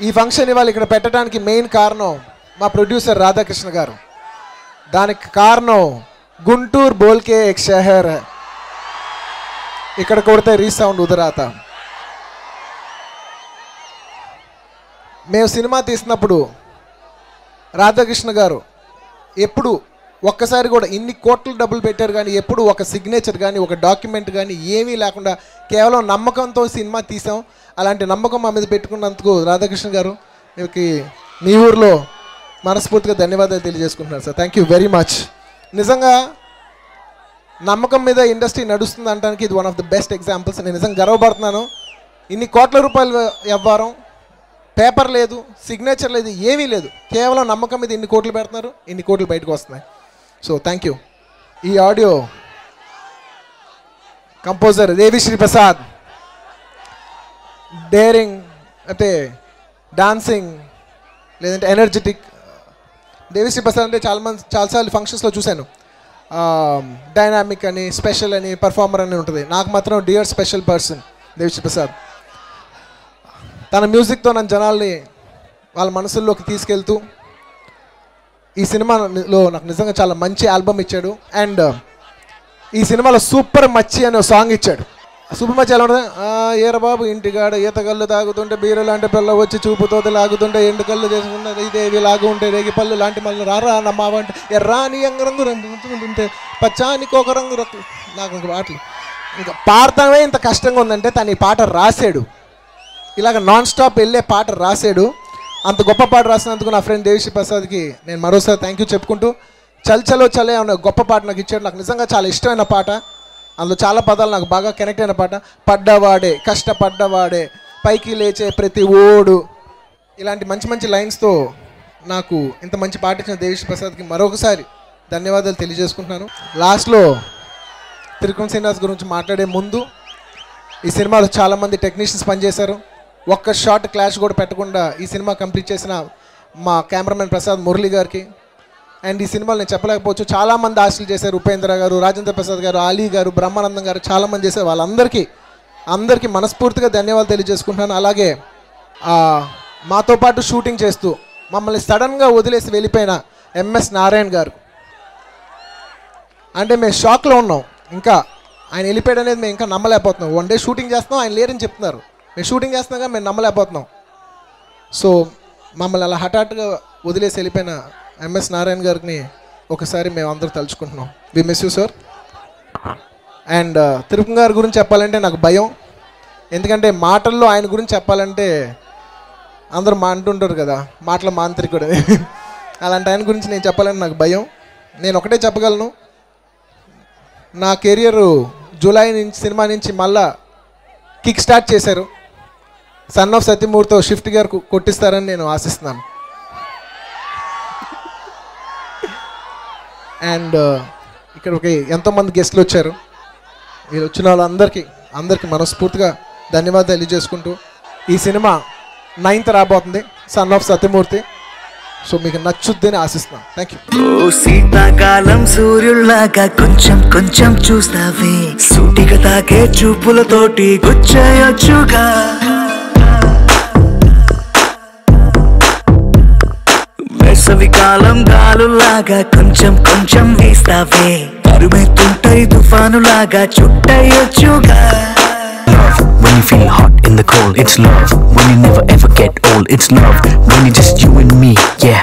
ఈ ఫంక్షన్ ఇవాళ ఇక్కడ పెట్టడానికి మెయిన్ కారణం మా ప్రొడ్యూసర్ రాధాకృష్ణ గారు. దానికి కారణం గుంటూరు బోల్కే ఎక్ షహర్, ఇక్కడ కొడితే రీసౌండ్ ఉదరాత. మేము సినిమా తీసినప్పుడు రాధాకృష్ణ గారు ఎప్పుడు ఒక్కసారి కూడా ఇన్ని కోట్ల డబ్బులు పెట్టారు కానీ ఎప్పుడు ఒక సిగ్నేచర్ కానీ ఒక డాక్యుమెంట్ కానీ ఏమీ లేకుండా కేవలం నమ్మకంతో సినిమా తీసాం. అలాంటి నమ్మకం మా మీద పెట్టుకున్నందుకు రాధాకృష్ణ గారు మీకు మీ ఊర్లో మనస్ఫూర్తిగా ధన్యవాదాలు తెలియజేసుకుంటున్నారు sir. Thank you very much. నిజంగా నమ్మకం మీద ఇండస్ట్రీ నడుస్తుంది అనడానికి ఇది one of the best examples. నేను నిజంగా గర్వపడుతున్నాను. ఇన్ని కోట్ల రూపాయలు వ్యవహారం, పేపర్ లేదు, సిగ్నేచర్ లేదు, ఏమీ లేదు, కేవలం నమ్మకం మీద ఇన్ని కోట్లు పెడుతున్నారు, ఇన్ని కోట్లు బయటకు వస్తున్నాయి. So thank you. ఈ audio composer Devi Sri Prasad, daring అంటే డాన్సింగ్ లేదంటే ఎనర్జెటిక్. దేవిశ్రీ ప్రసాద్ అంటే చాలాసార్లు ఫంక్షన్స్లో చూశాను. డైనామిక్ అని, స్పెషల్ అని, పర్ఫార్మర్ అని ఉంటుంది. నాకు మాత్రం dear special person Devi Sri Prasad. తన మ్యూజిక్తో నన్ను జనాల్ని వాళ్ళ మనసుల్లోకి తీసుకెళ్తూ ఈ సినిమాలో నాకు నిజంగా చాలా మంచి ఆల్బమ్ ఇచ్చాడు. అండ్ ఈ సినిమాలో సూపర్ మచ్చి అనే సాంగ్ ఇచ్చాడు. సూపర్ మచ్చి ఎలా ఉంటుంది? ఏర బాబు ఇంటికాడ ఈతకళ్ళు తాగుతుంటే బీర లాంటి పిల్ల వచ్చి చూపుతో లాగుతుంటే ఎండు కళ్ళు చేసుకుంటే ఇదేవి లాగు ఉంటే రేగి పళ్ళు లాంటి మళ్ళీ రారా నమ్మావంటే ఎర్రాని రంగు ఉంటే పచ్చానికి ఒక రంగు రక్కు. నాకు ఇంక పాటలు ఇంకా పాడతామే ఇంత కష్టంగా ఉందంటే తను ఈ పాట రాశాడు. ఇలాగ నాన్ స్టాప్ వెళ్ళే పాట రాశాడు. అంత గొప్ప పాట రాసినందుకు నా ఫ్రెండ్ దేవిశ్రీ ప్రసాద్కి నేను మరోసారి థ్యాంక్ యూ చెప్పుకుంటూ, చల్ చలో చలే అనే గొప్ప పాట నాకు ఇచ్చాడు. నాకు నిజంగా చాలా ఇష్టమైన పాట. అందులో చాలా పదాలు నాకు బాగా కనెక్ట్ అయిన పాట. పడ్డవాడే కష్టపడ్డవాడే పైకి లేచే ప్రతి ఓడు, ఇలాంటి మంచి మంచి లైన్స్తో నాకు ఇంత మంచి పాట ఇచ్చిన దేవిశ్రీ ప్రసాద్కి మరొకసారి ధన్యవాదాలు తెలియజేసుకుంటున్నాను. లాస్ట్లో త్రివిక్రమ్ శ్రీనివాస్ గురించి మాట్లాడే ముందు, ఈ సినిమాలో చాలామంది టెక్నీషియన్స్ పనిచేశారు. ఒక్క షార్ట్ క్లాష్ కూడా పెట్టకుండా ఈ సినిమా కంప్లీట్ చేసిన మా కెమెరామెన్ ప్రసాద్ మురళి గారికి, అండ్ ఈ సినిమాలు నేను చెప్పలేకపోవచ్చు, చాలామంది ఆశలు చేశారు. ఉపేంద్ర గారు, రాజేంద్ర ప్రసాద్ గారు, అలీ గారు, బ్రహ్మానందం గారు చాలామంది చేశారు. వాళ్ళందరికీ మనస్ఫూర్తిగా ధన్యవాదాలు తెలియజేసుకుంటున్నాను. అలాగే మాతో పాటు షూటింగ్ చేస్తూ మమ్మల్ని సడన్గా వదిలేసి వెళ్ళిపోయిన ఎంఎస్ నారాయణ గారు, అంటే మేము షాక్లో ఉన్నాం. ఇంకా ఆయన వెళ్ళిపోయాడు అనేది మేము ఇంకా నమ్మలేకపోతున్నాం. వన్ డే షూటింగ్ చేస్తున్నాం, ఆయన లేరని చెప్తున్నారు. మేము షూటింగ్ చేస్తున్నాగా మేము నమ్మలేకపోతున్నాం. సో మమ్మల్ని అలా హఠాత్తుగా వదిలేసి వెళ్ళిపోయిన ఎంఎస్ నారాయణ గారిని ఒకసారి మేము అందరూ తలుచుకుంటున్నాం. We miss you sir. And Trivikram గారి గురించి చెప్పాలంటే నాకు భయం. ఎందుకంటే మాటల్లో ఆయన గురించి చెప్పాలంటే అందరూ అంటుంటారు కదా మాటల మాంత్రికుడు, అలాంటి ఆయన గురించి నేను చెప్పాలంటే నాకు భయం. నేను ఒకటే చెప్పగలను, నా కెరియరు జూలై నుంచి సినిమా నుంచి మళ్ళా కిక్ స్టార్ట్ చేశారు. సన్ ఆఫ్ సత్యమూర్తితో షిఫ్ట్ గారు కొట్టిస్తారని నేను ఆశిస్తున్నాను. అండ్ ఇక్కడికి ఎంతోమంది గెస్ట్లు వచ్చారు. మీరు వచ్చిన వాళ్ళందరికీ మనస్ఫూర్తిగా ధన్యవాదాలు తెలియజేసుకుంటూ, ఈ సినిమా 9th రాబోతుంది, సన్ ఆఫ్ సత్యమూర్తి. సో మీకు నచ్చుద్దని ఆశిస్తున్నాను. Thank you. ఓ శీతాకాలం సూర్యుల్లాగా కొంచెం కొంచెం చూస్తావే, సూటిగా తాకే చూపులతోటి గుచ్చేయొచ్చుగా. వేసవికాలం గాలులాగా కొంచెం కొంచెం వేస్తావే, తరుమెత్తుంటై తుఫానులాగా చుట్టయొచ్చుగా. When you feel hot in the cold, it's love. When you never ever get old, it's love. When you just you and me, yeah,